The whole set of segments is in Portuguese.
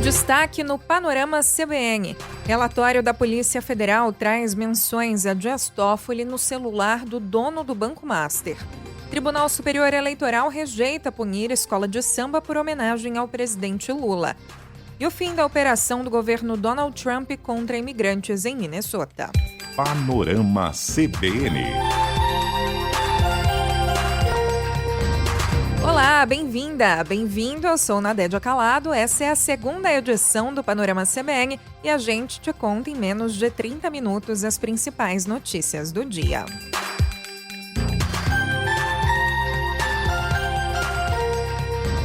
Destaque no Panorama CBN. Relatório da Polícia Federal traz menções a Dias Toffoli no celular do dono do Banco Master. Tribunal Superior Eleitoral rejeita punir escola de samba por homenagem ao presidente Lula. E o fim da operação do governo Donald Trump contra imigrantes em Minnesota. Panorama CBN. Olá, bem-vinda, bem-vindo, eu sou Nadédia Calado, essa é a segunda edição do Panorama CBN e a gente te conta em menos de 30 minutos as principais notícias do dia.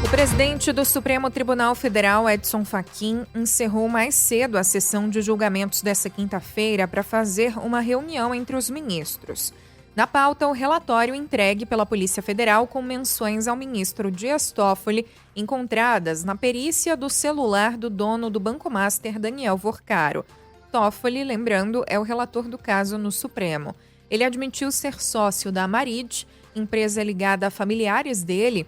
O presidente do Supremo Tribunal Federal, Edson Fachin, encerrou mais cedo a sessão de julgamentos desta quinta-feira para fazer uma reunião entre os ministros. Na pauta, o relatório entregue pela Polícia Federal com menções ao ministro Dias Toffoli encontradas na perícia do celular do dono do Banco Master, Daniel Vorcaro. Toffoli, lembrando, é o relator do caso no Supremo. Ele admitiu ser sócio da Amarit, empresa ligada a familiares dele,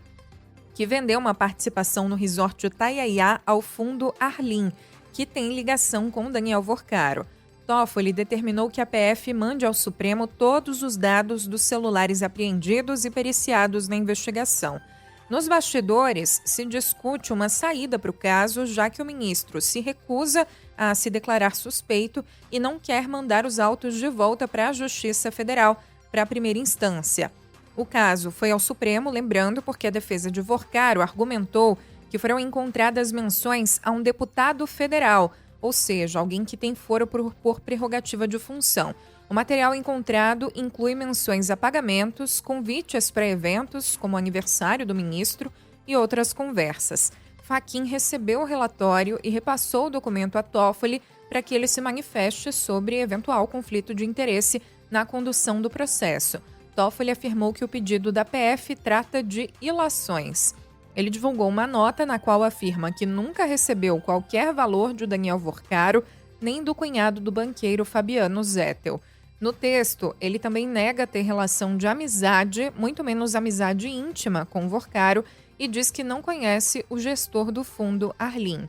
que vendeu uma participação no resort Itaiaia ao fundo Arlim, que tem ligação com Daniel Vorcaro. Toffoli determinou que a PF mande ao Supremo todos os dados dos celulares apreendidos e periciados na investigação. Nos bastidores, se discute uma saída para o caso, já que o ministro se recusa a se declarar suspeito e não quer mandar os autos de volta para a Justiça Federal, para a primeira instância. O caso foi ao Supremo, lembrando, porque a defesa de Vorcaro argumentou que foram encontradas menções a um deputado federal, ou seja, alguém que tem foro por prerrogativa de função. O material encontrado inclui menções a pagamentos, convites para eventos, como o aniversário do ministro, e outras conversas. Fachin recebeu o relatório e repassou o documento a Toffoli para que ele se manifeste sobre eventual conflito de interesse na condução do processo. Toffoli afirmou que o pedido da PF trata de ilações. Ele divulgou uma nota na qual afirma que nunca recebeu qualquer valor de Daniel Vorcaro, nem do cunhado do banqueiro Fabiano Zettel. No texto, ele também nega ter relação de amizade, muito menos amizade íntima com Vorcaro, e diz que não conhece o gestor do fundo Arlim.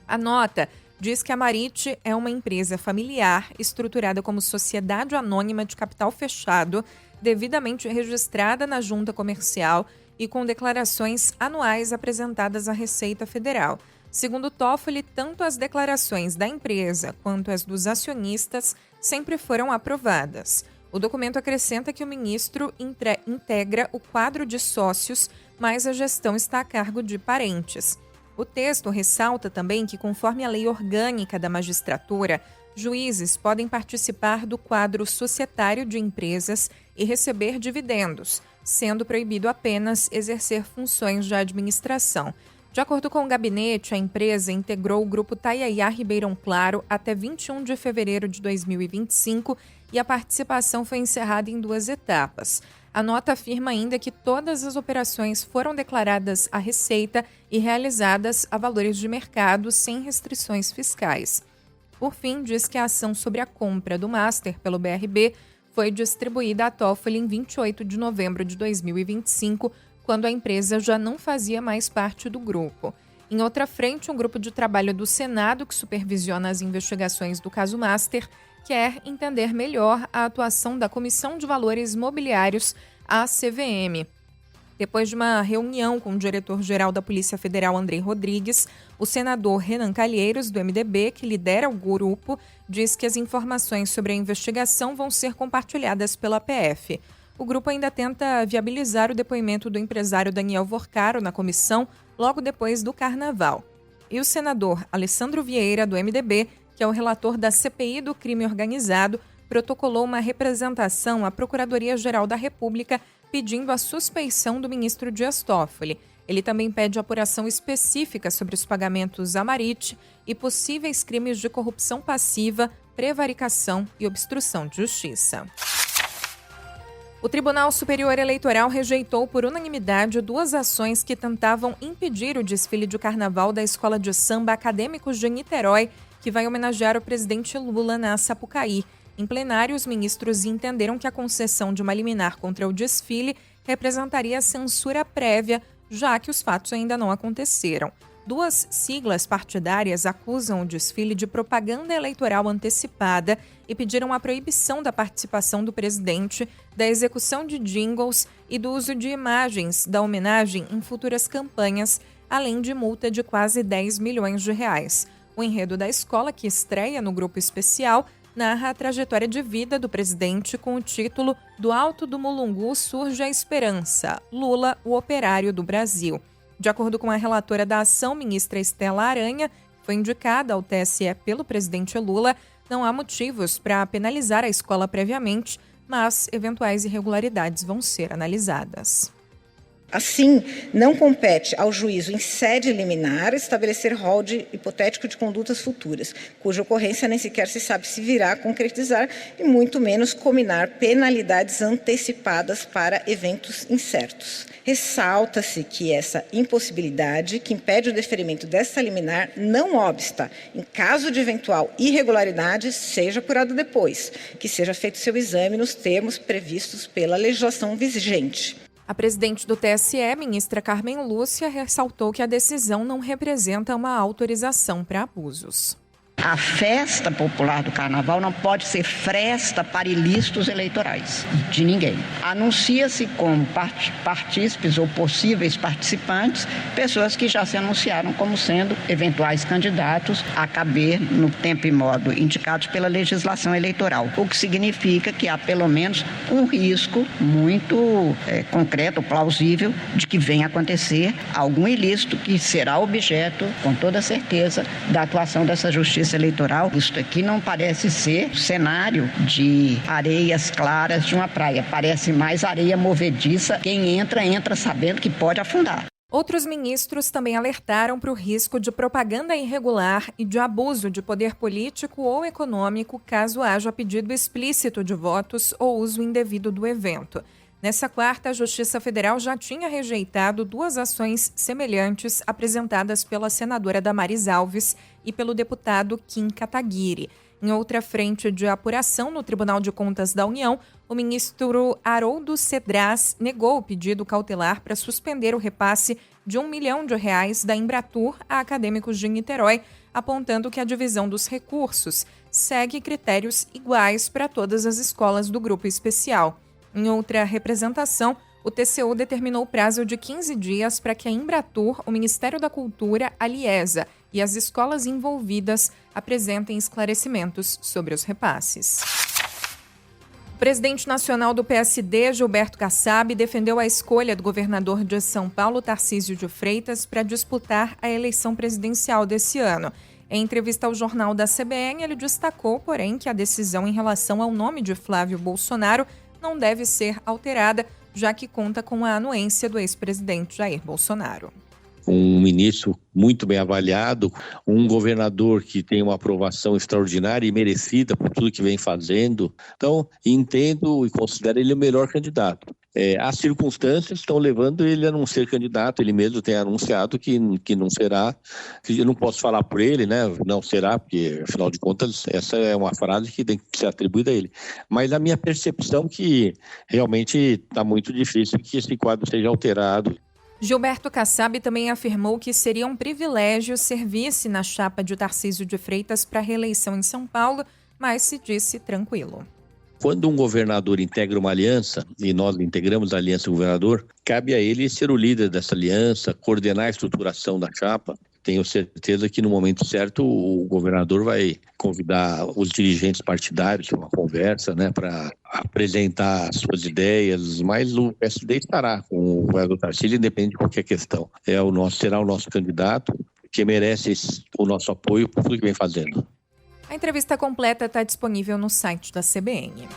A nota diz que a Amarit é uma empresa familiar estruturada como sociedade anônima de capital fechado, devidamente registrada na Junta Comercial e com declarações anuais apresentadas à Receita Federal. Segundo Toffoli, tanto as declarações da empresa quanto as dos acionistas sempre foram aprovadas. O documento acrescenta que o ministro integra o quadro de sócios, mas a gestão está a cargo de parentes. O texto ressalta também que, conforme a lei orgânica da magistratura, juízes podem participar do quadro societário de empresas e receber dividendos, sendo proibido apenas exercer funções de administração. De acordo com o gabinete, a empresa integrou o grupo Itaiaia Ribeirão Claro até 21 de fevereiro de 2025 e a participação foi encerrada em 2 etapas. A nota afirma ainda que todas as operações foram declaradas à Receita e realizadas a valores de mercado sem restrições fiscais. Por fim, diz que a ação sobre a compra do Master pelo BRB foi distribuída a Toffoli em 28 de novembro de 2025, quando a empresa já não fazia mais parte do grupo. Em outra frente, um grupo de trabalho do Senado, que supervisiona as investigações do caso Master, quer entender melhor a atuação da Comissão de Valores Mobiliários, a CVM. Depois de uma reunião com o diretor-geral da Polícia Federal, Andrei Rodrigues, o senador Renan Calheiros, do MDB, que lidera o grupo, diz que as informações sobre a investigação vão ser compartilhadas pela PF. O grupo ainda tenta viabilizar o depoimento do empresário Daniel Vorcaro na comissão logo depois do Carnaval. E o senador Alessandro Vieira, do MDB, que é o relator da CPI do crime organizado, protocolou uma representação à Procuradoria-Geral da República pedindo a suspeição do ministro Dias Toffoli. Ele também pede apuração específica sobre os pagamentos à Amarit e possíveis crimes de corrupção passiva, prevaricação e obstrução de justiça. O Tribunal Superior Eleitoral rejeitou por unanimidade 2 ações que tentavam impedir o desfile de carnaval da Escola de Samba Acadêmicos de Niterói, que vai homenagear o presidente Lula na Sapucaí. Em plenário, os ministros entenderam que a concessão de uma liminar contra o desfile representaria censura prévia, já que os fatos ainda não aconteceram. Duas siglas partidárias acusam o desfile de propaganda eleitoral antecipada e pediram a proibição da participação do presidente, da execução de jingles e do uso de imagens da homenagem em futuras campanhas, além de multa de quase 10 milhões de reais. O enredo da escola, que estreia no grupo especial, narra a trajetória de vida do presidente com o título "Do Alto do Mulungu surge a esperança, Lula, o operário do Brasil". De acordo com a relatora da ação, ministra Estela Aranha, que foi indicada ao TSE pelo presidente Lula, não há motivos para penalizar a escola previamente, mas eventuais irregularidades vão ser analisadas. Assim, não compete ao juízo em sede liminar estabelecer rol hipotético de condutas futuras, cuja ocorrência nem sequer se sabe se virá a concretizar e muito menos combinar penalidades antecipadas para eventos incertos. Ressalta-se que essa impossibilidade, que impede o deferimento desta liminar, não obsta, em caso de eventual irregularidade, seja apurado depois, que seja feito seu exame nos termos previstos pela legislação vigente. A presidente do TSE, ministra Carmen Lúcia, ressaltou que a decisão não representa uma autorização para abusos. A festa popular do Carnaval não pode ser fresta para ilícitos eleitorais de ninguém. Anuncia-se como partícipes ou possíveis participantes pessoas que já se anunciaram como sendo eventuais candidatos a caber no tempo e modo indicados pela legislação eleitoral, o que significa que há pelo menos um risco muito concreto, plausível, de que venha acontecer algum ilícito que será objeto, com toda certeza, da atuação dessa justiça eleitoral. Isso aqui não parece ser cenário de areias claras de uma praia, parece mais areia movediça. Quem entra sabendo que pode afundar. Outros ministros também alertaram para o risco de propaganda irregular e de abuso de poder político ou econômico caso haja pedido explícito de votos ou uso indevido do evento. Nessa quarta, a Justiça Federal já tinha rejeitado duas ações semelhantes apresentadas pela senadora Damares Alves e pelo deputado Kim Kataguiri. Em outra frente de apuração no Tribunal de Contas da União, o ministro Haroldo Cedras negou o pedido cautelar para suspender o repasse de R$1 milhão da Embratur a acadêmicos de Niterói, apontando que a divisão dos recursos segue critérios iguais para todas as escolas do grupo especial. Em outra representação, o TCU determinou o prazo de 15 dias para que a Embratur, o Ministério da Cultura, a Liesa e as escolas envolvidas apresentem esclarecimentos sobre os repasses. O presidente nacional do PSD, Gilberto Kassab, defendeu a escolha do governador de São Paulo, Tarcísio de Freitas, para disputar a eleição presidencial desse ano. Em entrevista ao jornal da CBN, ele destacou, porém, que a decisão em relação ao nome de Flávio Bolsonaro não deve ser alterada, já que conta com a anuência do ex-presidente Jair Bolsonaro. Um ministro muito bem avaliado, um governador que tem uma aprovação extraordinária e merecida por tudo que vem fazendo. Então, entendo e considero ele o melhor candidato. As circunstâncias estão levando ele a não ser candidato, ele mesmo tem anunciado que não será, eu não posso falar por ele, né? Não será, porque afinal de contas essa é uma frase que tem que ser atribuída a ele. Mas a minha percepção é que realmente está muito difícil que esse quadro seja alterado. Gilberto Kassab também afirmou que seria um privilégio ser vice na chapa de Tarcísio de Freitas para a reeleição em São Paulo, mas se disse tranquilo. Quando um governador integra uma aliança, e nós integramos a aliança governador, cabe a ele ser o líder dessa aliança, coordenar a estruturação da chapa. Tenho certeza que no momento certo o governador vai convidar os dirigentes partidários para uma conversa, né, para apresentar as suas ideias, mas o PSD estará com o governador Tarcísio, independente de qualquer questão. Será o nosso candidato, que merece o nosso apoio por tudo que vem fazendo. A entrevista completa está disponível no site da CBN.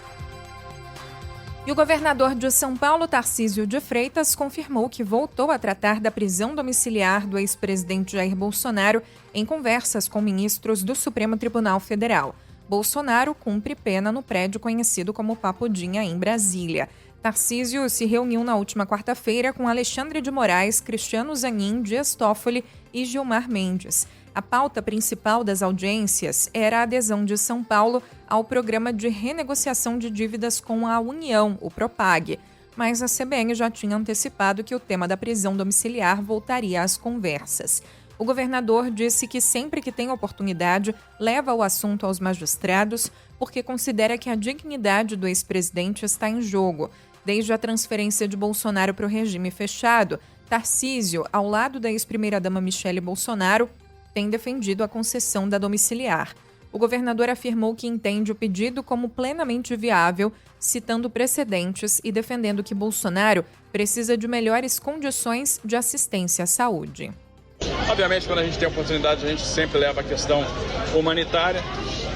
E o governador de São Paulo, Tarcísio de Freitas, confirmou que voltou a tratar da prisão domiciliar do ex-presidente Jair Bolsonaro em conversas com ministros do Supremo Tribunal Federal. Bolsonaro cumpre pena no prédio conhecido como Papudinha, em Brasília. Tarcísio se reuniu na última quarta-feira com Alexandre de Moraes, Cristiano Zanin, Dias Toffoli e Gilmar Mendes. A pauta principal das audiências era a adesão de São Paulo ao programa de renegociação de dívidas com a União, o Propag. Mas a CBN já tinha antecipado que o tema da prisão domiciliar voltaria às conversas. O governador disse que sempre que tem oportunidade, leva o assunto aos magistrados, porque considera que a dignidade do ex-presidente está em jogo. Desde a transferência de Bolsonaro para o regime fechado, Tarcísio, ao lado da ex-primeira-dama Michele Bolsonaro, tem defendido a concessão da domiciliar. O governador afirmou que entende o pedido como plenamente viável, citando precedentes e defendendo que Bolsonaro precisa de melhores condições de assistência à saúde. Obviamente, quando a gente tem oportunidade, a gente sempre leva a questão humanitária.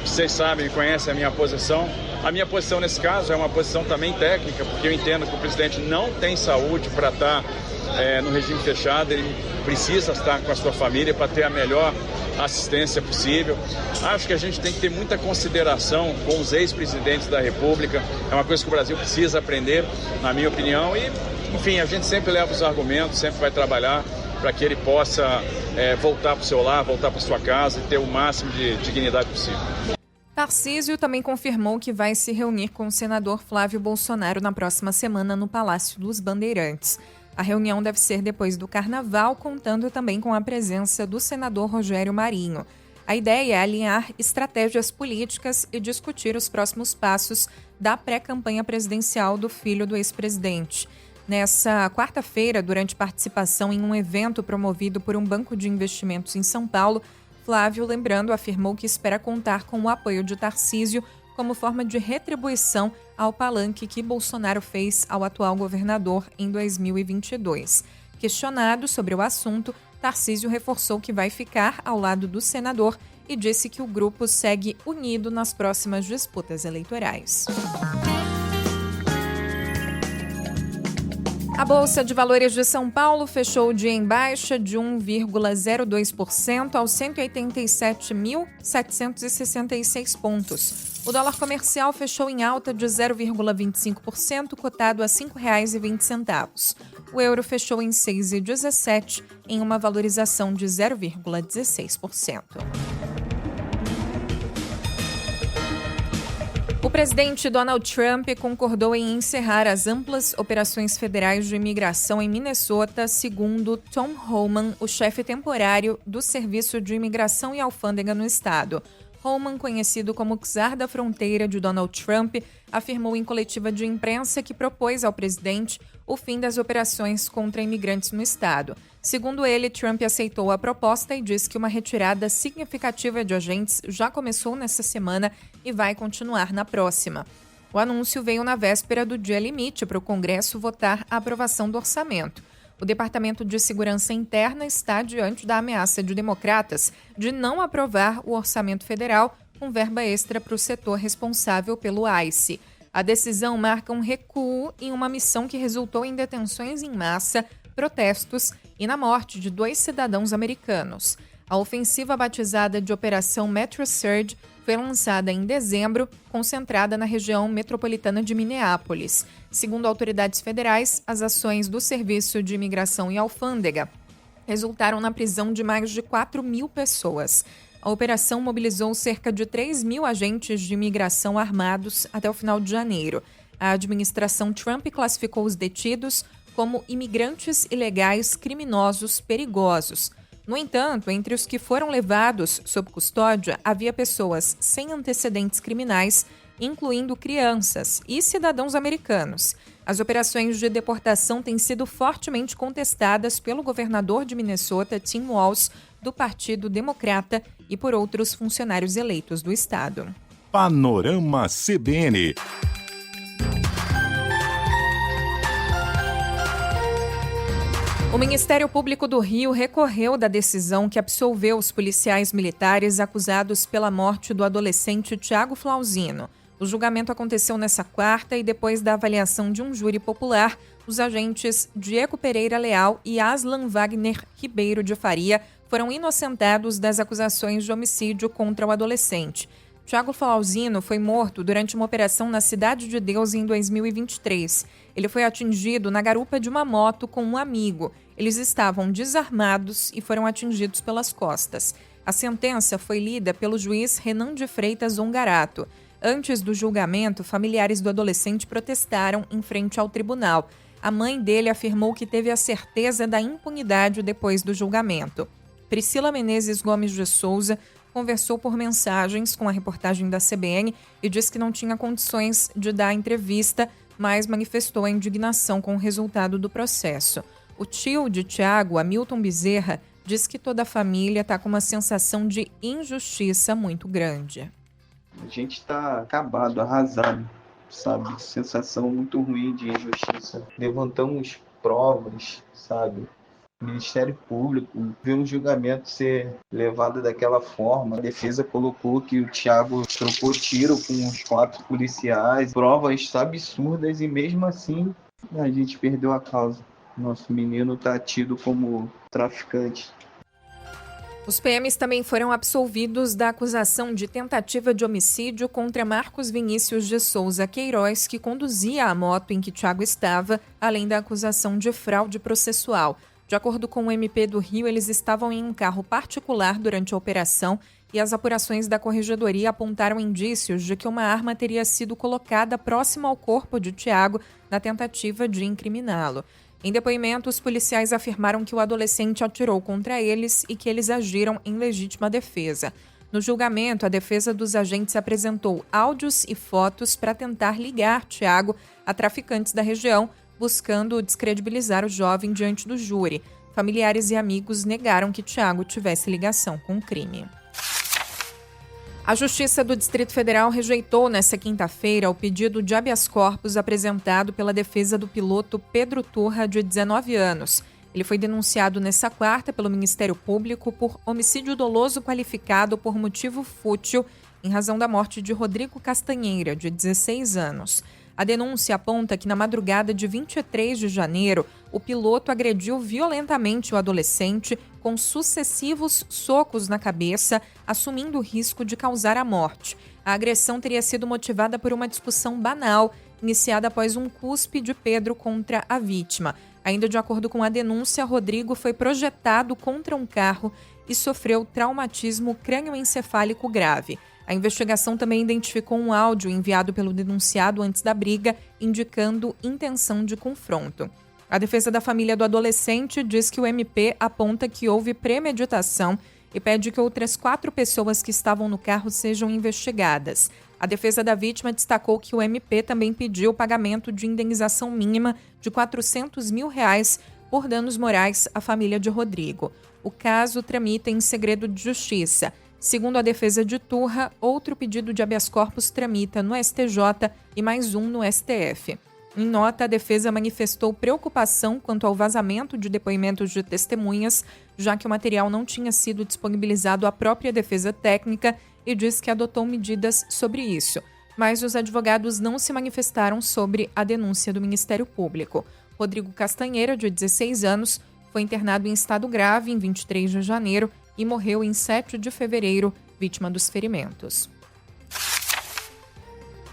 Vocês sabem, conhecem a minha posição. A minha posição nesse caso é uma posição também técnica, porque eu entendo que o presidente não tem saúde para estar no regime fechado, ele precisa estar com a sua família para ter a melhor assistência possível. Acho que a gente tem que ter muita consideração com os ex-presidentes da República, é uma coisa que o Brasil precisa aprender, na minha opinião, e, enfim, a gente sempre leva os argumentos, sempre vai trabalhar para que ele possa voltar para o seu lar, voltar para sua casa e ter o máximo de dignidade possível. Tarcísio também confirmou que vai se reunir com o senador Flávio Bolsonaro na próxima semana no Palácio dos Bandeirantes. A reunião deve ser depois do Carnaval, contando também com a presença do senador Rogério Marinho. A ideia é alinhar estratégias políticas e discutir os próximos passos da pré-campanha presidencial do filho do ex-presidente. Nessa quarta-feira, durante participação em um evento promovido por um banco de investimentos em São Paulo, Flávio, lembrando, afirmou que espera contar com o apoio de Tarcísio como forma de retribuição ao palanque que Bolsonaro fez ao atual governador em 2022. Questionado sobre o assunto, Tarcísio reforçou que vai ficar ao lado do senador e disse que o grupo segue unido nas próximas disputas eleitorais. A Bolsa de Valores de São Paulo fechou o dia em baixa de 1,02% aos 187.766 pontos. O dólar comercial fechou em alta de 0,25%, cotado a R$ 5,20. O euro fechou em 6,17, em uma valorização de 0,16%. O presidente Donald Trump concordou em encerrar as amplas operações federais de imigração em Minnesota, segundo Tom Homan, o chefe temporário do Serviço de Imigração e Alfândega no estado. Homan, conhecido como czar da fronteira de Donald Trump, afirmou em coletiva de imprensa que propôs ao presidente o fim das operações contra imigrantes no estado. Segundo ele, Trump aceitou a proposta e disse que uma retirada significativa de agentes já começou nesta semana e vai continuar na próxima. O anúncio veio na véspera do dia limite para o Congresso votar a aprovação do orçamento. O Departamento de Segurança Interna está diante da ameaça de democratas de não aprovar o orçamento federal com verba extra para o setor responsável pelo ICE. A decisão marca um recuo em uma missão que resultou em detenções em massa, protestos e na morte de 2 cidadãos americanos. A ofensiva batizada de Operação Metro Surge foi lançada em dezembro, concentrada na região metropolitana de Minneapolis. Segundo autoridades federais, as ações do Serviço de Imigração e Alfândega resultaram na prisão de mais de 4.000 pessoas. A operação mobilizou cerca de 3.000 agentes de imigração armados até o final de janeiro. A administração Trump classificou os detidos como imigrantes ilegais criminosos perigosos. No entanto, entre os que foram levados sob custódia, havia pessoas sem antecedentes criminais, incluindo crianças e cidadãos americanos. As operações de deportação têm sido fortemente contestadas pelo governador de Minnesota, Tim Walz, do Partido Democrata, e por outros funcionários eleitos do estado. Panorama CBN. O Ministério Público do Rio recorreu da decisão que absolveu os policiais militares acusados pela morte do adolescente Thiago Flauzino. O julgamento aconteceu nesta quarta e, depois da avaliação de um júri popular, os agentes Diego Pereira Leal e Aslan Wagner Ribeiro de Faria foram inocentados das acusações de homicídio contra o adolescente. Thiago Flauzino foi morto durante uma operação na Cidade de Deus em 2023. Ele foi atingido na garupa de uma moto com um amigo. Eles estavam desarmados e foram atingidos pelas costas. A sentença foi lida pelo juiz Renan de Freitas Ongarato. Antes do julgamento, familiares do adolescente protestaram em frente ao tribunal. A mãe dele afirmou que teve a certeza da impunidade depois do julgamento. Priscila Menezes Gomes de Souza conversou por mensagens com a reportagem da CBN e disse que não tinha condições de dar entrevista, mas manifestou a indignação com o resultado do processo. O tio de Thiago, Hamilton Bezerra, diz que toda a família está com uma sensação de injustiça muito grande. A gente está acabado, arrasado, sabe? Sensação muito ruim de injustiça. Levantamos provas, sabe? Ministério Público viu um julgamento ser levado daquela forma. A defesa colocou que o Thiago trocou tiro com os 4 policiais, provas absurdas, e mesmo assim a gente perdeu a causa. Nosso menino está tido como traficante. Os PMs também foram absolvidos da acusação de tentativa de homicídio contra Marcos Vinícius de Souza Queiroz, que conduzia a moto em que Thiago estava, além da acusação de fraude processual. De acordo com o MP do Rio, eles estavam em um carro particular durante a operação e as apurações da Corregedoria apontaram indícios de que uma arma teria sido colocada próximo ao corpo de Thiago na tentativa de incriminá-lo. Em depoimento, os policiais afirmaram que o adolescente atirou contra eles e que eles agiram em legítima defesa. No julgamento, a defesa dos agentes apresentou áudios e fotos para tentar ligar Thiago a traficantes da região, buscando descredibilizar o jovem diante do júri. Familiares e amigos negaram que Thiago tivesse ligação com o crime. A Justiça do Distrito Federal rejeitou nesta quinta-feira o pedido de habeas corpus apresentado pela defesa do piloto Pedro Turra, de 19 anos. Ele foi denunciado nesta quarta pelo Ministério Público por homicídio doloso qualificado por motivo fútil em razão da morte de Rodrigo Castanheira, de 16 anos. A denúncia aponta que na madrugada de 23 de janeiro, o piloto agrediu violentamente o adolescente com sucessivos socos na cabeça, assumindo o risco de causar a morte. A agressão teria sido motivada por uma discussão banal, iniciada após um cuspe de Pedro contra a vítima. Ainda de acordo com a denúncia, Rodrigo foi projetado contra um carro e sofreu traumatismo crânioencefálico grave. A investigação também identificou um áudio enviado pelo denunciado antes da briga, indicando intenção de confronto. A defesa da família do adolescente diz que o MP aponta que houve premeditação e pede que outras 4 pessoas que estavam no carro sejam investigadas. A defesa da vítima destacou que o MP também pediu o pagamento de indenização mínima de R$400 mil por danos morais à família de Rodrigo. O caso tramita em segredo de justiça. Segundo a defesa de Turra, outro pedido de habeas corpus tramita no STJ e mais um no STF. Em nota, a defesa manifestou preocupação quanto ao vazamento de depoimentos de testemunhas, já que o material não tinha sido disponibilizado à própria defesa técnica e diz que adotou medidas sobre isso. Mas os advogados não se manifestaram sobre a denúncia do Ministério Público. Rodrigo Castanheira, de 16 anos, foi internado em estado grave em 23 de janeiro e morreu em 7 de fevereiro, vítima dos ferimentos.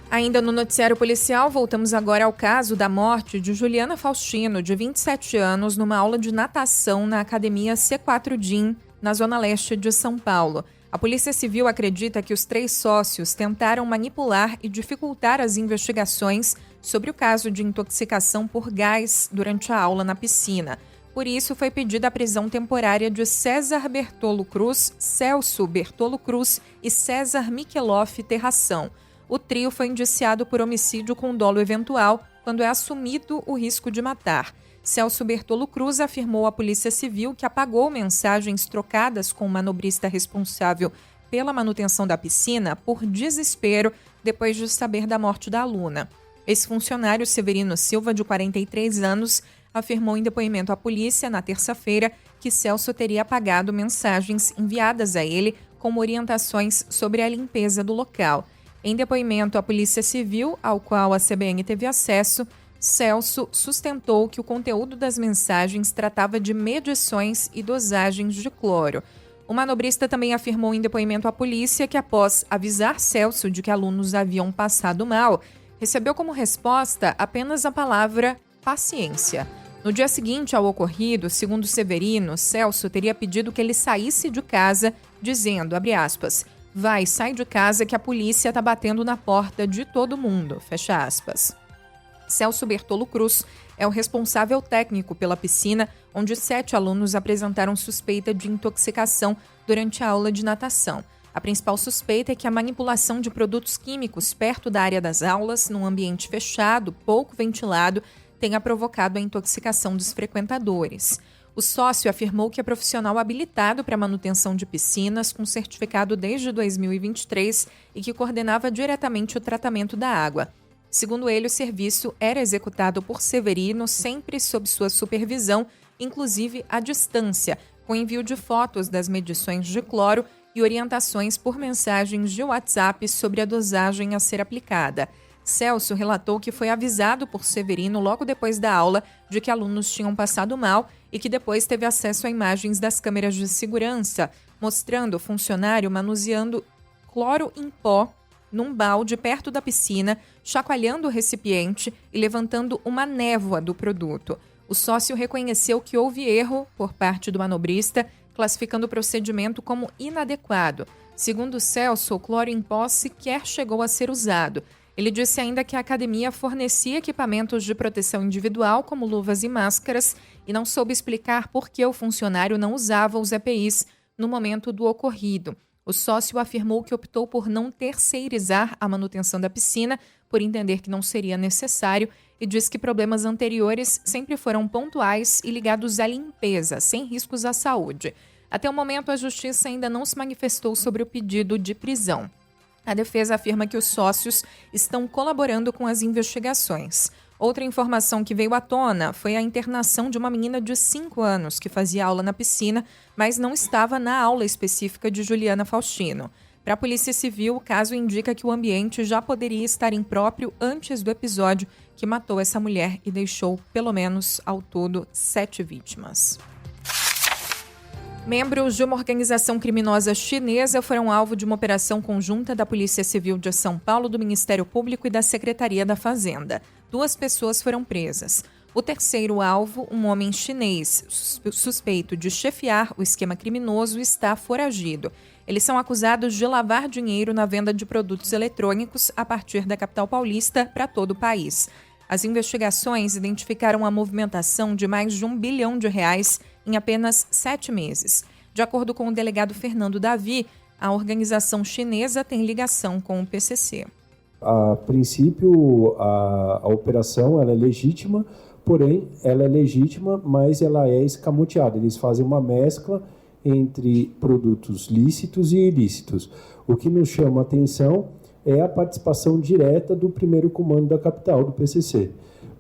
Ainda no noticiário policial, voltamos agora ao caso da morte de Juliana Faustino, de 27 anos, numa aula de natação na academia C4 DIM, na zona leste de São Paulo. A Polícia Civil acredita que os 3 sócios tentaram manipular e dificultar as investigações sobre o caso de intoxicação por gás durante a aula na piscina. Por isso, foi pedida a prisão temporária de César Bertolo Cruz, Celso Bertolo Cruz e César Micheloff Terração. O trio foi indiciado por homicídio com dolo eventual, quando é assumido o risco de matar. Celso Bertolo Cruz afirmou à Polícia Civil que apagou mensagens trocadas com o manobrista responsável pela manutenção da piscina por desespero depois de saber da morte da aluna. Esse funcionário, Severino Silva, de 43 anos, afirmou em depoimento à polícia na terça-feira que Celso teria apagado mensagens enviadas a ele com orientações sobre a limpeza do local. Em depoimento à Polícia Civil, ao qual a CBN teve acesso, Celso sustentou que o conteúdo das mensagens tratava de medições e dosagens de cloro. O manobrista também afirmou em depoimento à polícia que, após avisar Celso de que alunos haviam passado mal, recebeu como resposta apenas a palavra paciência. No dia seguinte ao ocorrido, segundo Severino, Celso teria pedido que ele saísse de casa, dizendo, abre aspas, vai, sai de casa que a polícia está batendo na porta de todo mundo, fecha aspas. Celso Bertolo Cruz é o responsável técnico pela piscina, onde 7 alunos apresentaram suspeita de intoxicação durante a aula de natação. A principal suspeita é que a manipulação de produtos químicos perto da área das aulas, num ambiente fechado, pouco ventilado, tenha provocado a intoxicação dos frequentadores. O sócio afirmou que é profissional habilitado para manutenção de piscinas, com certificado desde 2023 e que coordenava diretamente o tratamento da água. Segundo ele, o serviço era executado por Severino, sempre sob sua supervisão, inclusive à distância, com envio de fotos das medições de cloro e orientações por mensagens de WhatsApp sobre a dosagem a ser aplicada. Celso relatou que foi avisado por Severino logo depois da aula de que alunos tinham passado mal e que depois teve acesso a imagens das câmeras de segurança, mostrando o funcionário manuseando cloro em pó num balde perto da piscina, chacoalhando o recipiente e levantando uma névoa do produto. O sócio reconheceu que houve erro por parte do manobrista, classificando o procedimento como inadequado. Segundo Celso, o cloro em pó sequer chegou a ser usado. Ele disse ainda que a academia fornecia equipamentos de proteção individual, como luvas e máscaras, e não soube explicar por que o funcionário não usava os EPIs no momento do ocorrido. O sócio afirmou que optou por não terceirizar a manutenção da piscina, por entender que não seria necessário, e diz que problemas anteriores sempre foram pontuais e ligados à limpeza, sem riscos à saúde. Até o momento, a Justiça ainda não se manifestou sobre o pedido de prisão. A defesa afirma que os sócios estão colaborando com as investigações. Outra informação que veio à tona foi a internação de uma menina de 5 anos que fazia aula na piscina, mas não estava na aula específica de Juliana Faustino. Para a Polícia Civil, o caso indica que o ambiente já poderia estar impróprio antes do episódio que matou essa mulher e deixou, pelo menos, ao todo, 7 vítimas. Membros de uma organização criminosa chinesa foram alvo de uma operação conjunta da Polícia Civil de São Paulo, do Ministério Público e da Secretaria da Fazenda. 2 pessoas foram presas. O terceiro alvo, um homem chinês suspeito de chefiar o esquema criminoso, está foragido. Eles são acusados de lavar dinheiro na venda de produtos eletrônicos a partir da capital paulista para todo o país. As investigações identificaram a movimentação de mais de R$1 bilhão em apenas 7 meses. De acordo com o delegado Fernando Davi, a organização chinesa tem ligação com o PCC. A princípio, a operação ela é legítima, porém, ela é legítima, mas ela é escamoteada. Eles fazem uma mescla entre produtos lícitos e ilícitos. O que nos chama a atenção é a participação direta do primeiro comando da capital, do PCC,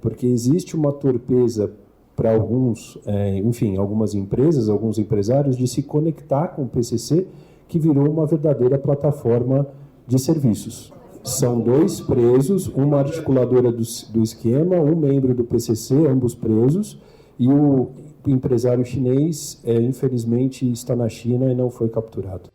porque existe uma torpeza para algumas empresas, alguns empresários, de se conectar com o PCC, que virou uma verdadeira plataforma de serviços. São 2 presos, uma articuladora do esquema, um membro do PCC, ambos presos, e o empresário chinês, infelizmente, está na China e não foi capturado.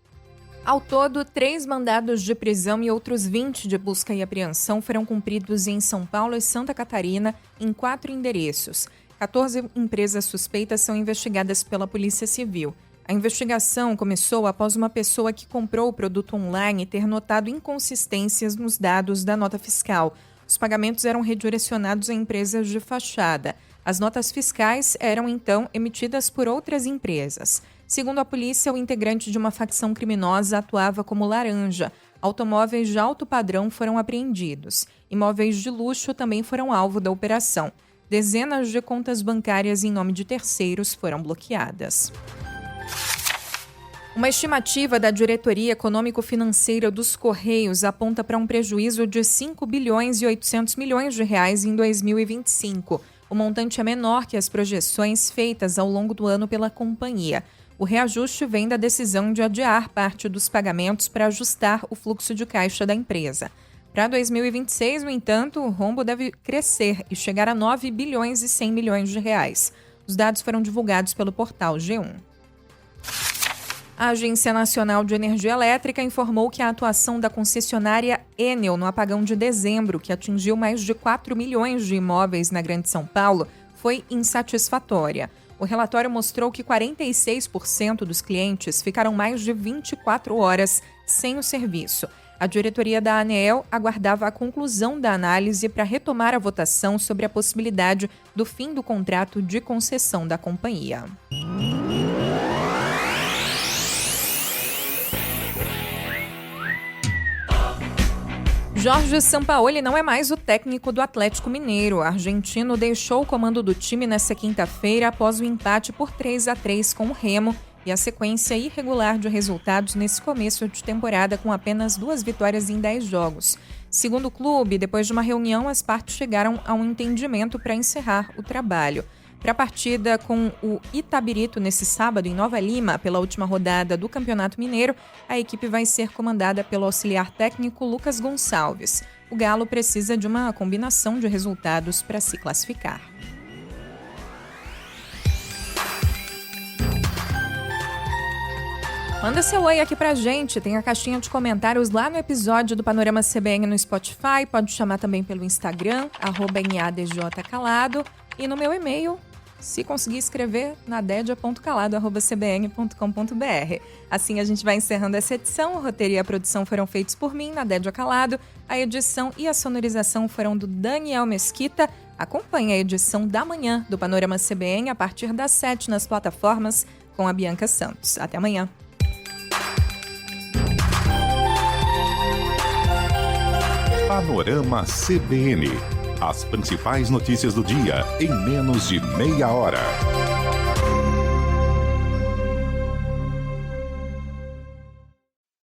Ao todo, 3 mandados de prisão e outros 20 de busca e apreensão foram cumpridos em São Paulo e Santa Catarina, em 4 endereços. 14 empresas suspeitas são investigadas pela Polícia Civil. A investigação começou após uma pessoa que comprou o produto online ter notado inconsistências nos dados da nota fiscal. Os pagamentos eram redirecionados a empresas de fachada. As notas fiscais eram, então, emitidas por outras empresas. Segundo a polícia, o integrante de uma facção criminosa atuava como laranja. Automóveis de alto padrão foram apreendidos. Imóveis de luxo também foram alvo da operação. Dezenas de contas bancárias em nome de terceiros foram bloqueadas. Uma estimativa da Diretoria Econômico-Financeira dos Correios aponta para um prejuízo de 5 bilhões e 800 milhões de reais em 2025. O montante é menor que as projeções feitas ao longo do ano pela companhia. O reajuste vem da decisão de adiar parte dos pagamentos para ajustar o fluxo de caixa da empresa. Para 2026, no entanto, o rombo deve crescer e chegar a 9 bilhões e 100 milhões de reais. Os dados foram divulgados pelo portal G1. A Agência Nacional de Energia Elétrica informou que a atuação da concessionária Enel no apagão de dezembro, que atingiu mais de 4 milhões de imóveis na Grande São Paulo, foi insatisfatória. O relatório mostrou que 46% dos clientes ficaram mais de 24 horas sem o serviço. A diretoria da ANEEL aguardava a conclusão da análise para retomar a votação sobre a possibilidade do fim do contrato de concessão da companhia. Jorge Sampaoli não é mais o técnico do Atlético Mineiro. O argentino deixou o comando do time nesta quinta-feira após o empate por 3-3 com o Remo e a sequência irregular de resultados nesse começo de temporada com apenas 2 vitórias em 10 jogos. Segundo o clube, depois de uma reunião, as partes chegaram a um entendimento para encerrar o trabalho. Para a partida com o Itabirito nesse sábado em Nova Lima, pela última rodada do Campeonato Mineiro, a equipe vai ser comandada pelo auxiliar técnico Lucas Gonçalves. O Galo precisa de uma combinação de resultados para se classificar. Manda seu oi aqui pra gente, tem a caixinha de comentários lá no episódio do Panorama CBN no Spotify, pode chamar também pelo Instagram, @NADJCalado, e no meu e-mail, se conseguir escrever, nadedia.calado@cbn.com.br. Assim a gente vai encerrando essa edição. O roteiro e a produção foram feitos por mim, Nadédia Calado. A edição e a sonorização foram do Daniel Mesquita. Acompanhe a edição da manhã do Panorama CBN a partir das 7 nas plataformas com a Bianca Santos. Até amanhã. Panorama CBN. As principais notícias do dia em menos de meia hora.